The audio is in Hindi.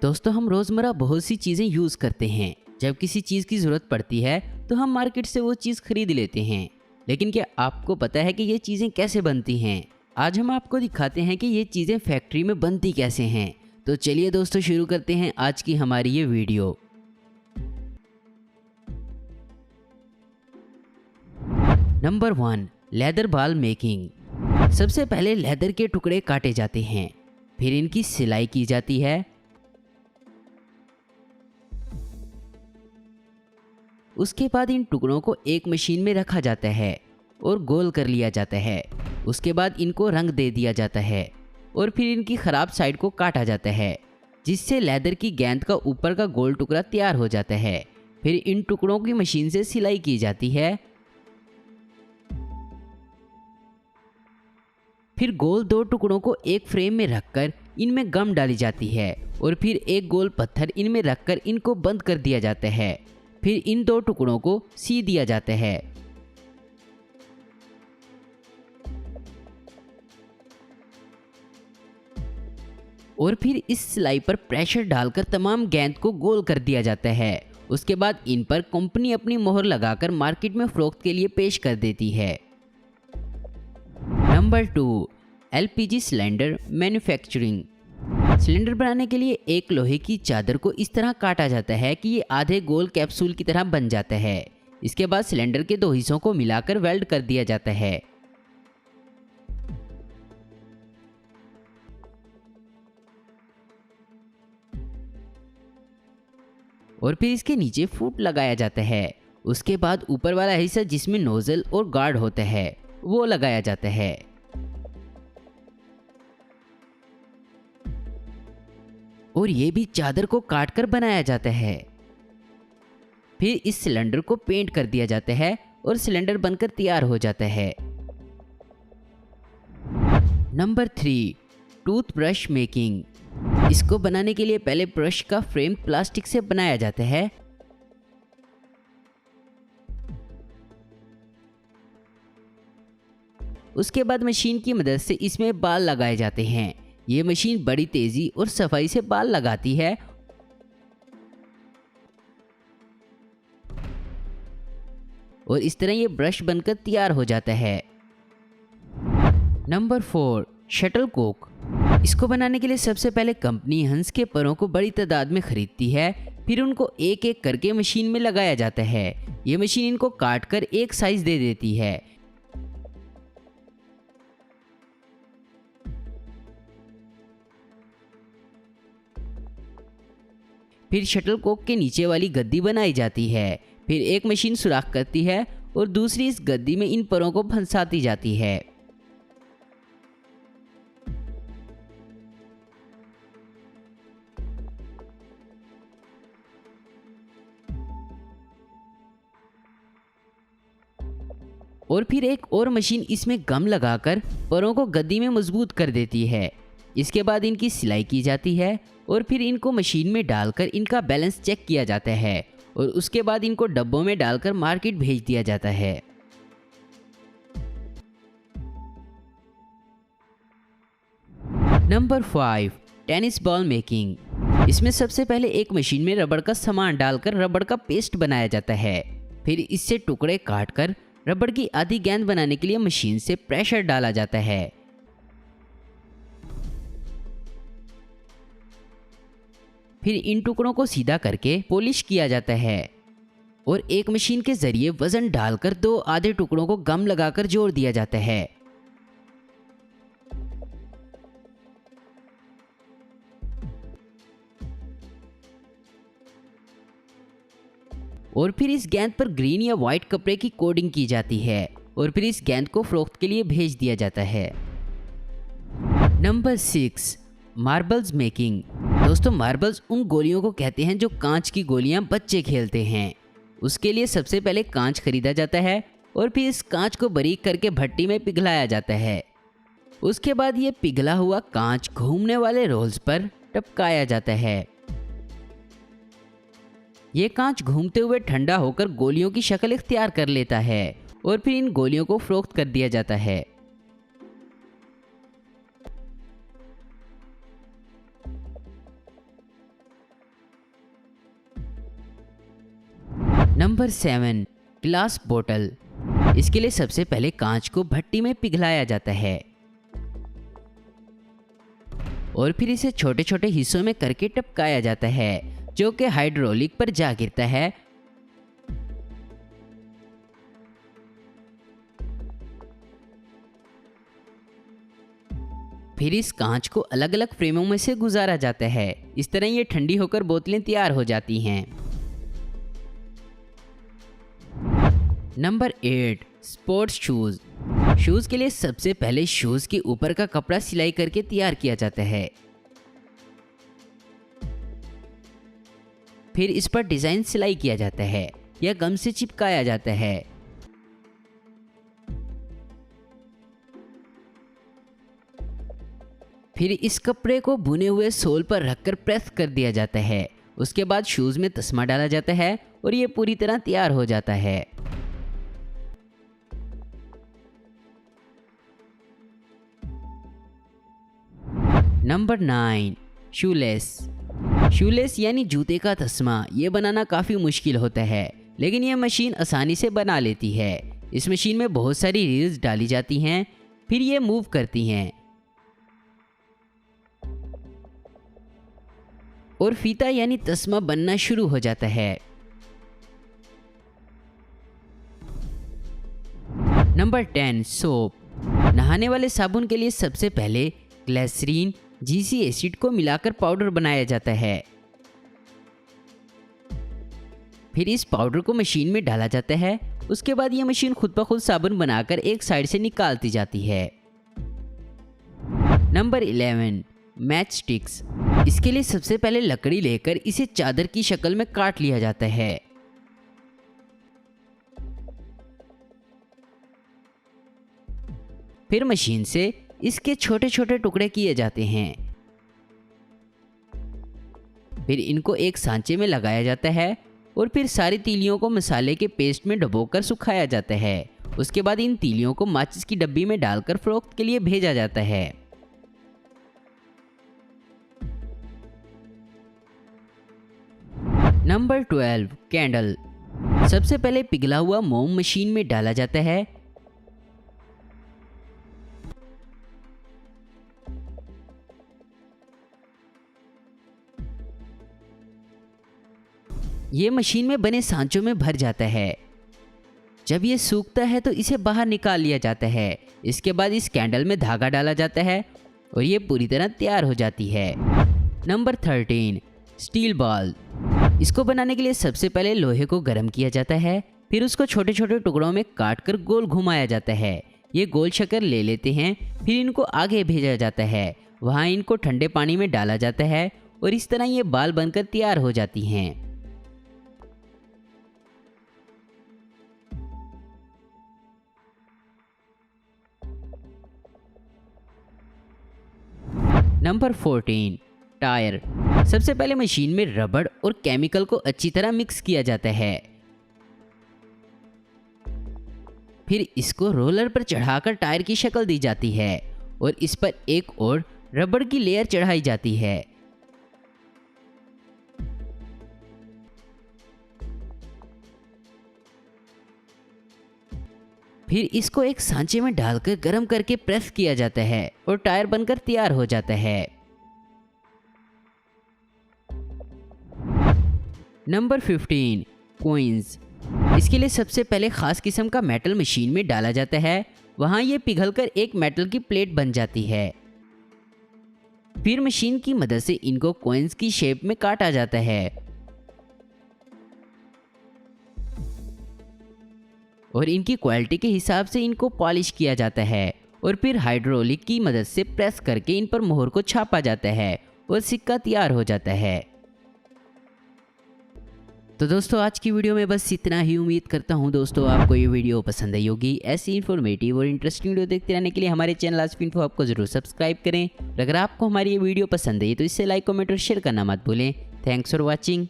दोस्तों, हम रोज़मर्रा बहुत सी चीज़ें यूज़ करते हैं। जब किसी चीज़ की ज़रूरत पड़ती है तो हम मार्केट से वो चीज़ खरीद लेते हैं। लेकिन क्या आपको पता है कि ये चीज़ें कैसे बनती हैं? आज हम आपको दिखाते हैं कि ये चीज़ें फैक्ट्री में बनती कैसे हैं। तो चलिए दोस्तों, शुरू करते हैं आज की हमारी ये video. Number 1, leather ball making. सबसे पहले लेदर के टुकड़े काटे जाते हैं, फिर इनकी सिलाई की जाती है। उसके बाद इन टुकड़ों को एक मशीन में रखा जाता है और गोल कर लिया जाता है। उसके बाद इनको रंग दे दिया जाता है और फिर इनकी ख़राब साइड को काटा जाता है, जिससे लेदर की गेंद का ऊपर का गोल टुकड़ा तैयार हो जाता है। फिर इन टुकड़ों की मशीन से सिलाई की जाती है। फिर गोल दो टुकड़ों को एक फ्रेम में रखकर इनमें गम डाली जाती है और फिर एक गोल पत्थर इनमें रखकर इनको बंद कर दिया जाता है। फिर इन दो टुकड़ों को सी दिया जाता है। और फिर इस सिलाई पर प्रेशर डालकर तमाम गेंद को गोल कर दिया जाता है। उसके बाद इन पर कंपनी अपनी मोहर लगाकर मार्केट में फरोख्त के लिए पेश कर देती है। Number 2, LPG cylinder manufacturing. Cylinder बनाने के लिए एक लोहे की चादर को इस तरह काटा जाता है कि ये आधे गोल कैप्सूल की तरह बन जाता है। इसके बाद सिलेंडर के दो हिस्सों को मिलाकर वेल्ड कर दिया जाता है। और फिर इसके नीचे फूट लगाया जाता है। उसके बाद ऊपर वाला हिस्सा जिसमें नोजल और गार्ड होता है वो लगाया जाता है। और ये भी चादर को काटकर बनाया जाता है। फिर इस सिलेंडर को पेंट कर दिया जाता है और सिलेंडर बनकर तैयार हो जाता है। Number 3, toothbrush making. इसको बनाने के लिए पहले ब्रश का फ्रेम प्लास्टिक से बनाया जाता है। उसके बाद मशीन की मदद से इसमें बाल लगाए जाते हैं। ये मशीन बड़ी तेजी और सफाई से बाल लगाती है। और इस तरह ये ब्रश बनकर तैयार हो जाता है। Number 4, shuttlecock. इसको बनाने के लिए सबसे पहले कंपनी हंस के परों को बड़ी तादाद में खरीदती है। फिर उनको एक एक करके मशीन में लगाया जाता है। ये मशीन इनको काट कर एक साइज दे देती है। फिर शटलकॉक के नीचे वाली गद्दी बनाई जाती है। फिर एक मशीन सुराख करती है और दूसरी इस गद्दी में इन परों को फंसाती जाती है। और फिर एक और मशीन इसमें गम लगाकर परों को गद्दी में मजबूत कर देती है। इसके बाद इनकी सिलाई की जाती है और फिर इनको मशीन में डालकर इनका बैलेंस चेक किया जाता है और उसके बाद इनको डब्बों में डालकर मार्केट भेज दिया जाता है। Number 5, tennis ball making. इसमें सबसे पहले एक मशीन में रबड़ का सामान डालकर रबड़ का पेस्ट बनाया जाता है। फिर इससे टुकड़े काटकर रबड़ की आधी गेंद बनाने के लिए मशीन से प्रेशर डाला जाता है। फिर इन टुकड़ों को सीधा करके पॉलिश किया जाता है और एक मशीन के जरिए वजन डालकर दो आधे टुकड़ों को गम लगाकर जोड़ दिया जाता है। और फिर इस गेंद पर ग्रीन या वाइट कपड़े की कोडिंग की जाती है और फिर इस गेंद को फरोख्त के लिए भेज दिया जाता है। Number 6, marbles making. दोस्तों, मार्बल्स उन गोलियों को कहते हैं जो कांच की गोलियां बच्चे खेलते हैं। उसके लिए सबसे पहले कांच खरीदा जाता है और फिर इस कांच को बारीक करके भट्टी में पिघलाया जाता है। उसके बाद ये पिघला हुआ कांच घूमने वाले रोल्स पर टपकाया जाता है। ये कांच घूमते हुए ठंडा होकर गोलियों की शक्ल इख्तियार कर लेता है और फिर इन गोलियों को फरोख्त कर दिया जाता है। नंबर 7, ग्लास बोतल। इसके लिए सबसे पहले कांच को भट्टी में पिघलाया जाता है और फिर इसे छोटे छोटे हिस्सों में करके टपकाया जाता है, जो कि हाइड्रोलिक पर जा गिरता है। फिर इस कांच को अलग अलग फ्रेमों में से गुजारा जाता है। इस तरह ये ठंडी होकर बोतलें तैयार हो जाती हैं। Number 8, sports shoes. शूज के लिए सबसे पहले शूज के ऊपर का कपड़ा सिलाई करके तैयार किया जाता है। फिर इस पर डिजाइन सिलाई किया जाता है या गम से चिपकाया जाता है। फिर इस कपड़े को बुने हुए सोल पर रखकर प्रेस कर दिया जाता है। उसके बाद शूज में तस्मा डाला जाता है और ये पूरी तरह तैयार हो जाता है। Number 9, shoelace. शूलेस यानी जूते का तस्मा, ये बनाना काफ़ी मुश्किल होता है, लेकिन यह मशीन आसानी से बना लेती है। इस मशीन में बहुत सारी रील्स डाली जाती हैं, फिर ये मूव करती हैं और फीता यानी तस्मा बनना शुरू हो जाता है। Number 10, soap. नहाने वाले साबुन के लिए सबसे पहले ग्लिसरीन, जीसी एसिड को मिलाकर पाउडर बनाया जाता है। फिर इस पाउडर को मशीन में डाला जाता है। उसके बाद यह मशीन खुद ब खुद साबुन बनाकर एक साइड से निकालती जाती है। Number 11, match sticks. इसके लिए सबसे पहले लकड़ी लेकर इसे चादर की शक्ल में काट लिया जाता है। फिर मशीन से इसके छोटे छोटे टुकड़े किए जाते हैं। फिर इनको एक सांचे में लगाया जाता है और फिर सारी तीलियों को मसाले के पेस्ट में डुबोकर सुखाया जाता है। उसके बाद इन तीलियों को माचिस की डब्बी में डालकर फरोख्त के लिए भेजा जाता है। Number 12, candle. सबसे पहले पिघला हुआ मोम मशीन में डाला जाता है। ये मशीन में बने सांचों में भर जाता है। जब ये सूखता है तो इसे बाहर निकाल लिया जाता है। इसके बाद इस कैंडल में धागा डाला जाता है और ये पूरी तरह तैयार हो जाती है। Number 13, steel ball. इसको बनाने के लिए सबसे पहले लोहे को गर्म किया जाता है, फिर उसको छोटे छोटे टुकड़ों में काट कर गोल घुमाया जाता है। ये गोल शक्कर ले लेते हैं, फिर इनको आगे भेजा जाता है। वहाँ इनको ठंडे पानी में डाला जाता है और इस तरह ये बाल बनकर तैयार हो जाती हैं। Number 14, tyre. सबसे पहले मशीन में रबड़ और केमिकल को अच्छी तरह मिक्स किया जाता है। फिर इसको रोलर पर चढ़ाकर टायर की शक्ल दी जाती है और इस पर एक और रबड़ की लेयर चढ़ाई जाती है। फिर इसको एक सांचे में डालकर गर्म करके प्रेस किया जाता है और टायर बनकर तैयार हो जाता है। Number 15, coins. इसके लिए सबसे पहले खास किस्म का मेटल मशीन में डाला जाता है। वहाँ ये पिघलकर एक मेटल की प्लेट बन जाती है। फिर मशीन की मदद से इनको कॉइन्स की शेप में काटा जाता है और इनकी क्वालिटी के हिसाब से इनको पॉलिश किया जाता है और फिर हाइड्रोलिक की मदद से प्रेस करके इन पर मोहर को छापा जाता है और सिक्का तैयार हो जाता है। तो दोस्तों आज की वीडियो में बस इतना ही। उम्मीद करता हूँ दोस्तों आपको ये वीडियो पसंद आई होगी। ऐसी इन्फॉर्मेटिव और इंटरेस्टिंग वीडियो देखते रहने के लिए हमारे चैनल आस्क इन्फो आपको जरूर सब्सक्राइब करें। अगर आपको हमारी ये वीडियो पसंद आई तो इससे लाइक, कमेंट और शेयर करना मत भूलें। Thanks for watching.